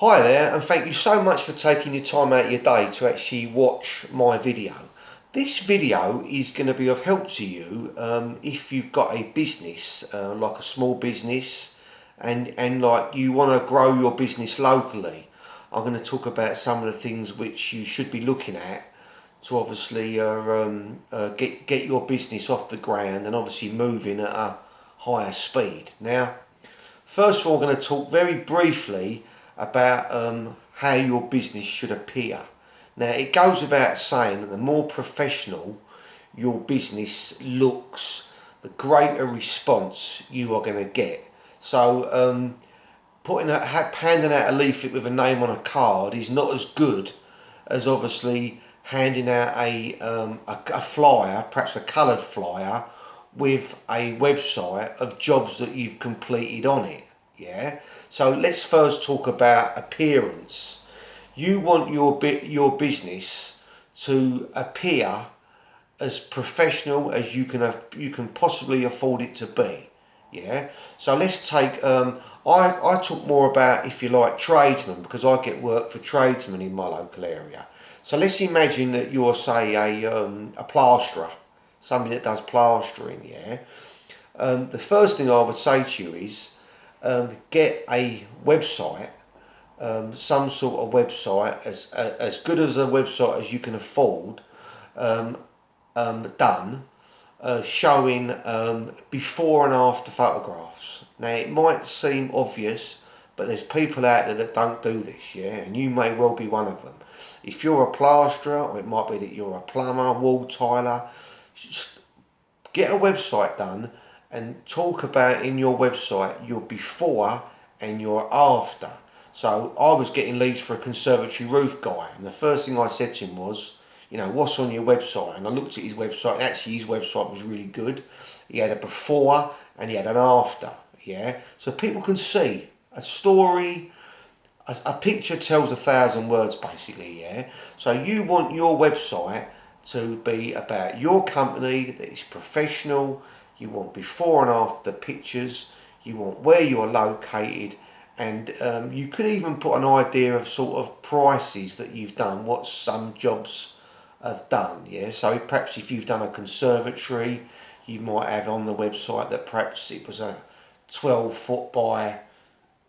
Hi there, and thank you so much for taking your time out of your day to actually watch my video. This video is going to be of help to you if you've got a business, like a small business, and like you want to grow your business locally. I'm going to talk about some of the things which you should be looking at to obviously get your business off the ground and obviously moving at a higher speed. Now, first of all, I'm going to talk very briefly about how your business should appear. Now, it goes without saying that the more professional your business looks, the greater response you are going to get. So, handing out a leaflet with a name on a card is not as good as obviously handing out a flyer, perhaps a coloured flyer, with a website of jobs that you've completed on it. Yeah. So let's first talk about appearance. You want your business to appear as professional as you can possibly afford it to be. Yeah. So let's take I talk more about, if you like, tradesmen, because I get work for tradesmen in my local area. So let's imagine that you're, say, a plasterer, somebody that does plastering. Yeah. The first thing I would say to you is get a website, some sort of website, as good as a website as you can afford, done, showing before and after photographs. Now, it might seem obvious, but there's people out there that don't do this, yeah, and you may well be one of them. If you're a plasterer, or it might be that you're a plumber, wall tiler, just get a website done and talk about in your website your before and your after. So I was getting leads for a conservatory roof guy, and the first thing I said to him was, you know, what's on your website? And I looked at his website, and actually his website was really good. He had a before and he had an after, yeah? So people can see a story, a picture tells 1,000 words basically, yeah? So you want your website to be about your company, that is professional. You want before and after pictures. You want where you are located, and you could even put an idea of sort of prices that you've done, what some jobs have done. Yeah, so perhaps if you've done a conservatory, you might have on the website that perhaps it was a 12 foot by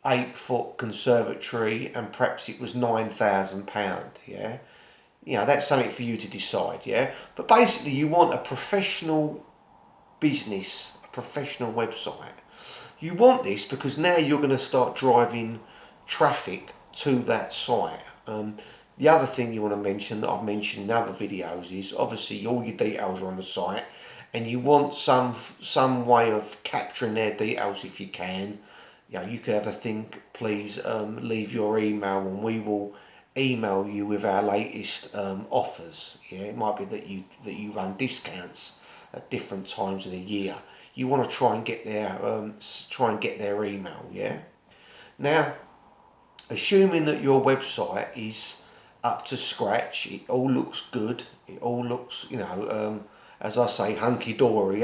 8 foot conservatory, and perhaps it was £9,000. Yeah, you know, that's something for you to decide. Yeah, but basically you want a professional business, a professional website. You want this because now you're going to start driving traffic to that site. The other thing you want to mention, that I've mentioned in other videos, is obviously all your details are on the site, and you want some way of capturing their details if you can. You know, you could have a thing, please leave your email and we will email you with our latest offers. Yeah, it might be that you run discounts at different times of the year. You want to try and get their email. Yeah. Now, assuming that your website is up to scratch, it all looks good. It all looks, you know, as I say, hunky dory.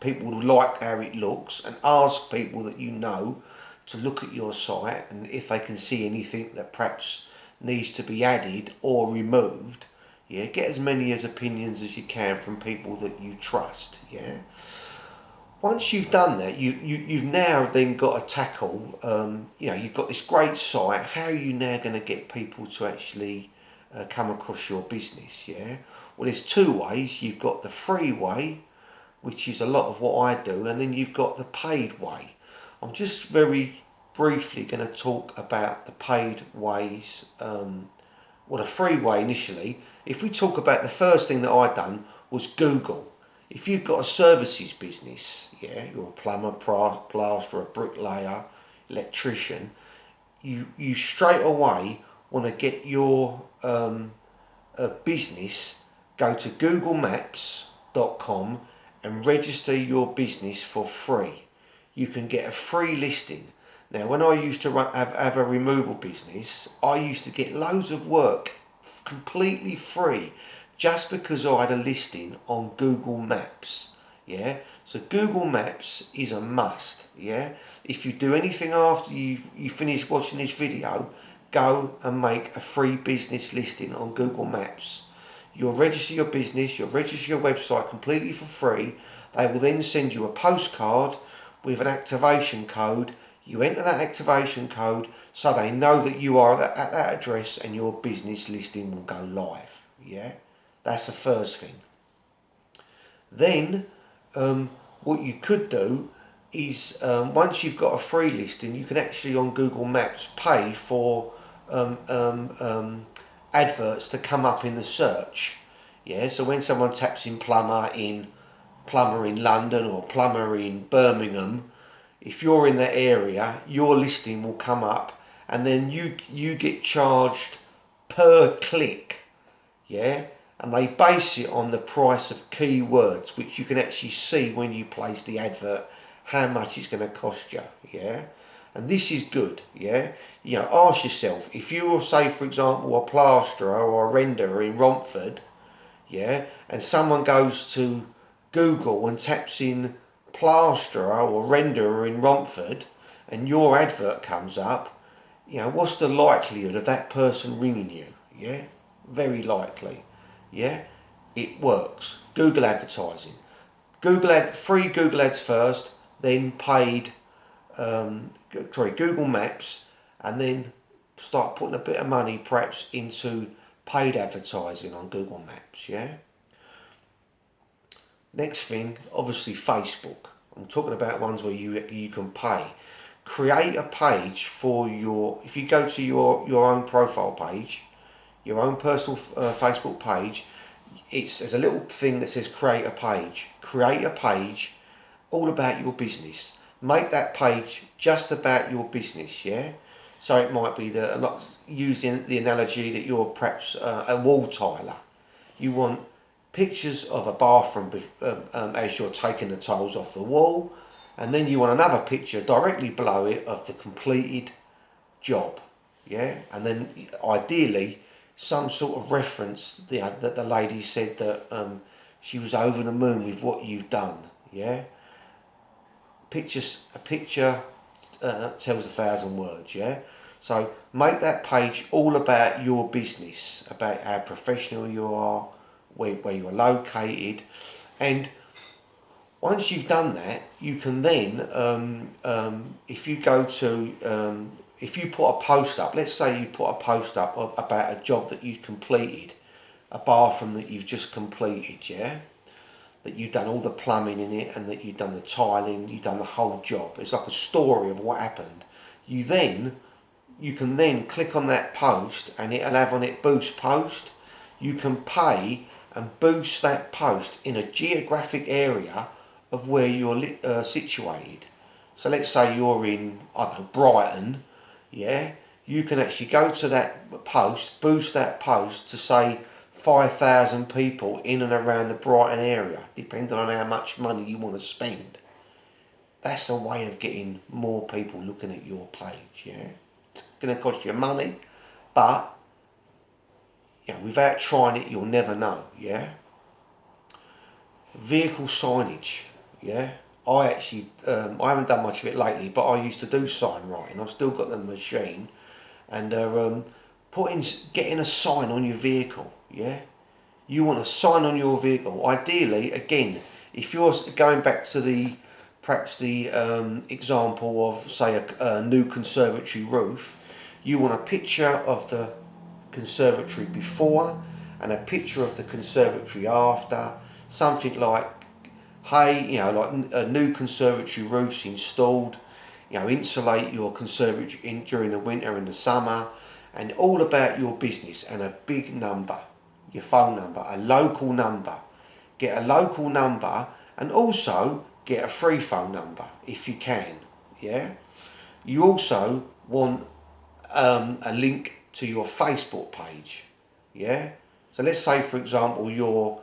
People will like how it looks, and ask people that you know to look at your site, and if they can see anything that perhaps needs to be added or removed. Yeah, get as many opinions as you can from people that you trust. Yeah. Once you've done that, you've now then got to tackle. You know, you've got this great site. How are you now going to get people to actually come across your business? Yeah. Well, there's two ways. You've got the free way, which is a lot of what I do, and then you've got the paid way. I'm just very briefly going to talk about the paid ways. Well, the free way initially. If we talk about the first thing that I done was Google. If you've got a services business, yeah, you're a plumber, plasterer, bricklayer, electrician, you straight away want to get your business, go to googlemaps.com and register your business for free. You can get a free listing. Now, when I used to have a removal business, I used to get loads of work completely free just because I had a listing on Google Maps. Yeah, so Google Maps is a must. Yeah, if you do anything after you finish watching this video, go and make a free business listing on Google Maps. You'll register your business, you'll register your website completely for free. They will then send you a postcard with an activation code. You enter that activation code so they know that you are at that address and your business listing will go live. Yeah, that's the first thing. Then what you could do is once you've got a free listing, you can actually on Google Maps pay for adverts to come up in the search. Yeah, so when someone taps in plumber in London or plumber in Birmingham, if you're in that area, your listing will come up, and then you get charged per click. Yeah, and they base it on the price of keywords, which you can actually see when you place the advert how much it's going to cost you. Yeah, and this is good. Yeah, you know, ask yourself, if you were, say for example, a plasterer or a renderer in Romford, yeah, and someone goes to Google and taps in plasterer or renderer in Romford and your advert comes up, you know, what's the likelihood of that person ringing you? Yeah, very likely. Yeah, it works. Google advertising. Free Google ads first, then paid, Google Maps, and then start putting a bit of money perhaps into paid advertising on Google Maps. Yeah. Next thing, obviously Facebook. I'm talking about ones where you can pay. Create a page for your, if you go to your own profile page, your own personal Facebook page, there's a little thing that says create a page. Create a page all about your business. Make that page just about your business, yeah? So it might be using the analogy that you're perhaps a wall tiler. You want pictures of a bathroom as you're taking the tiles off the wall, and then you want another picture directly below it of the completed job, yeah? And then ideally some sort of reference, that the lady said that she was over the moon with what you've done, yeah? A picture tells 1,000 words, yeah? So make that page all about your business, about how professional you are, where you're located, and once you've done that, you can then, if you put a post up, let's say you put a post up about a job that you've completed, a bathroom that you've just completed, yeah? That you've done all the plumbing in it and that you've done the tiling, you've done the whole job. It's like a story of what happened. You can then click on that post and it'll have on it boost post. You can pay and boost that post in a geographic area of where you're situated. So let's say you're in, I don't know, Brighton, yeah? You can actually go to that post, boost that post to say 5,000 people in and around the Brighton area, depending on how much money you want to spend. That's a way of getting more people looking at your page, yeah? It's going to cost you money, but you know, without trying it, you'll never know, yeah? Vehicle signage, yeah? I actually, I haven't done much of it lately, but I used to do sign writing. I've still got the machine, and getting a sign on your vehicle, yeah? You want a sign on your vehicle. Ideally, again, if you're going back to perhaps the example of, say, a new conservatory roof, you want a picture of the conservatory before and a picture of the conservatory after. Something like, hey, you know, like a new conservatory roof's installed, you know, insulate your conservatory during the winter and the summer, and all about your business, and a big number, your phone number, a local number. Get a local number, and also get a free phone number if you can, yeah? You also want a link to your Facebook page, yeah? So let's say, for example, your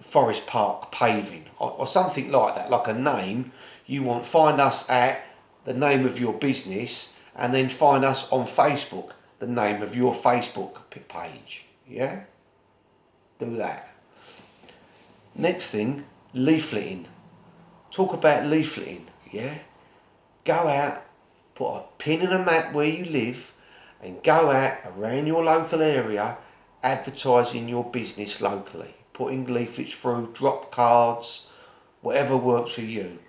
Forest Park paving or something like that, like a name. You want find us at the name of your business, and then find us on Facebook, the name of your Facebook page, yeah? Do that. Next thing, leafleting. Talk about leafleting, yeah? Go out, put a pin in a map where you live and go out around your local area advertising your business locally, putting leaflets through, drop cards, whatever works for you.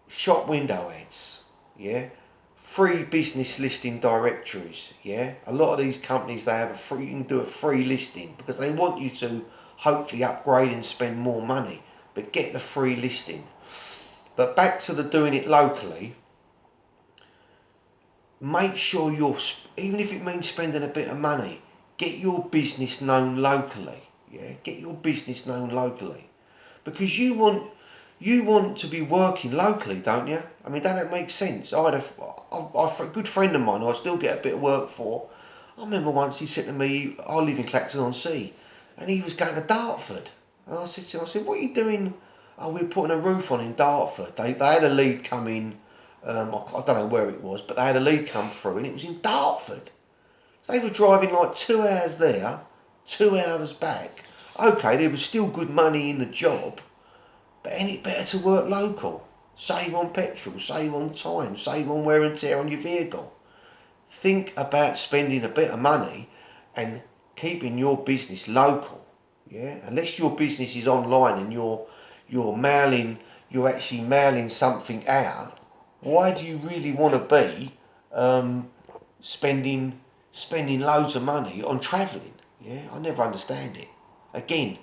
Shop window ads, yeah, free business listing directories, yeah. A lot of these companies, they have a free, you can do a free listing because they want you to hopefully upgrade and spend more money, but get the free listing. But back to the doing it locally, make sure you're, even if it means spending a bit of money, get your business known locally, yeah, get your business known locally, because you want to be working locally, don't you? I mean, don't that make sense? I had a good friend of mine who I still get a bit of work for. I remember once he said to me, I live in Clacton-on-Sea, and he was going to Dartford. And I said to him, what are you doing? Oh, we're putting a roof on in Dartford. They had a lead come in, I don't know where it was, but they had a lead come through and it was in Dartford. So they were driving like 2 hours there, 2 hours back. Okay, there was still good money in the job, but ain't it better to work local? Save on petrol, save on time, save on wear and tear on your vehicle. Think about spending a bit of money and keeping your business local. Yeah, unless your business is online and you're actually mailing something out. Why do you really want to be spending loads of money on travelling? Yeah, I never understand it. Again,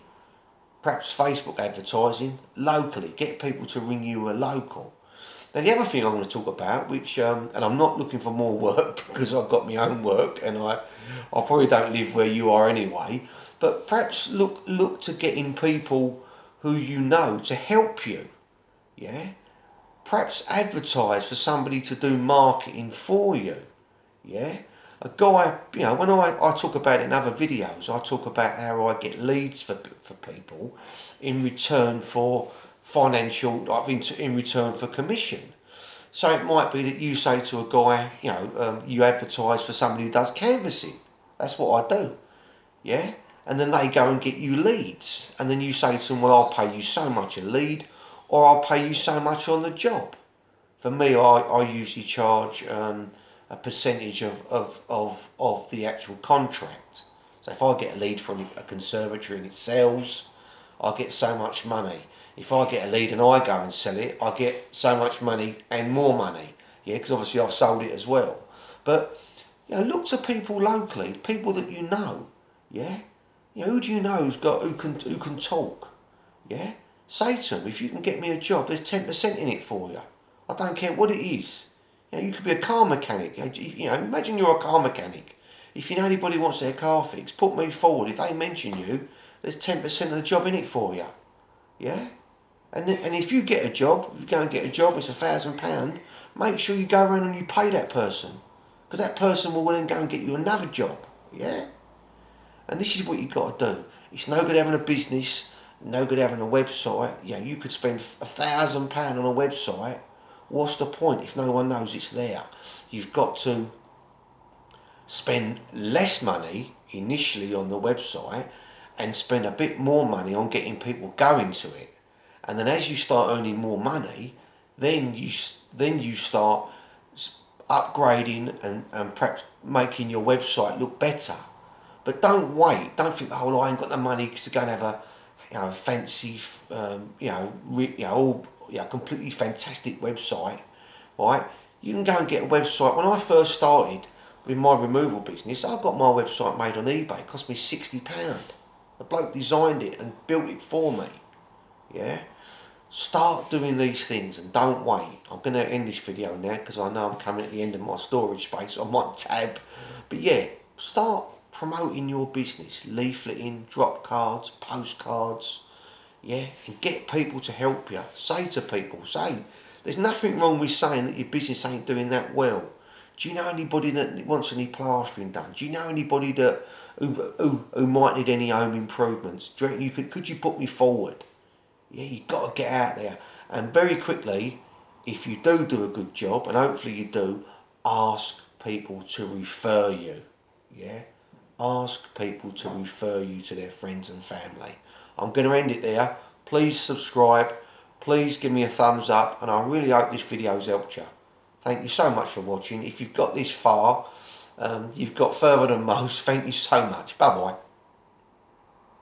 perhaps Facebook advertising locally, get people to ring you a local. Now the other thing I'm going to talk about, which and I'm not looking for more work because I've got my own work and I probably don't live where you are anyway, but perhaps look to getting people who you know to help you. Yeah, perhaps advertise for somebody to do marketing for you. Yeah, a guy, you know, when I talk about it in other videos, I talk about how I get leads for people in return for financial, in return for commission. So it might be that you say to a guy, you know, you advertise for somebody who does canvassing. That's what I do. Yeah, and then they go and get you leads, and then you say to them, well, I'll pay you so much a lead, or I'll pay you so much on the job. For me, I usually charge a percentage of the actual contract. So if I get a lead from a conservatory and it sells, I get so much money. If I get a lead and I go and sell it, I get so much money and more money. Yeah, because obviously I've sold it as well. But you know, look to people locally, people that you know. Yeah, you know, who do you know who can talk? Yeah, say to them, if you can get me a job, there's 10% in it for you. I don't care what it is. You know, you could be a car mechanic. You know, imagine you're a car mechanic. If you know anybody wants their car fixed, put me forward. If they mention you, there's 10% of the job in it for you. Yeah? And if you get a job, you go and get a job, it's £1,000, make sure you go around and you pay that person. Because that person will then go and get you another job. Yeah? And this is what you've got to do. It's no good having a business, no good having a website. You know, you could spend £1,000 on a website. What's the point if no one knows it's there? You've got to spend less money initially on the website and spend a bit more money on getting people going to it. And then as you start earning more money, then you start upgrading and perhaps making your website look better. But don't wait. Don't think, oh, well, I ain't got the money to go and have a fancy, completely fantastic website, right? You can go and get a website. When I first started with my removal business, I got my website made on eBay. It cost me £60. The bloke designed it and built it for me. Yeah. Start doing these things and don't wait. I'm going to end this video now because I know I'm coming at the end of my storage space on my tab. But yeah, start promoting your business, leafleting, drop cards, postcards, yeah, and get people to help you. Say to people, there's nothing wrong with saying that your business ain't doing that well. Do you know anybody that wants any plastering done? Do you know anybody that who might need any home improvements? Do you reckon could you put me forward? Yeah, you've got to get out there. And very quickly, if you do a good job, and hopefully you do, ask people to refer you. Yeah? Ask people to refer you to their friends and family. I'm going to end it there. Please subscribe. Please give me a thumbs up. And I really hope this video's helped you. Thank you so much for watching. If you've got this far, you've got further than most. Thank you so much. Bye bye.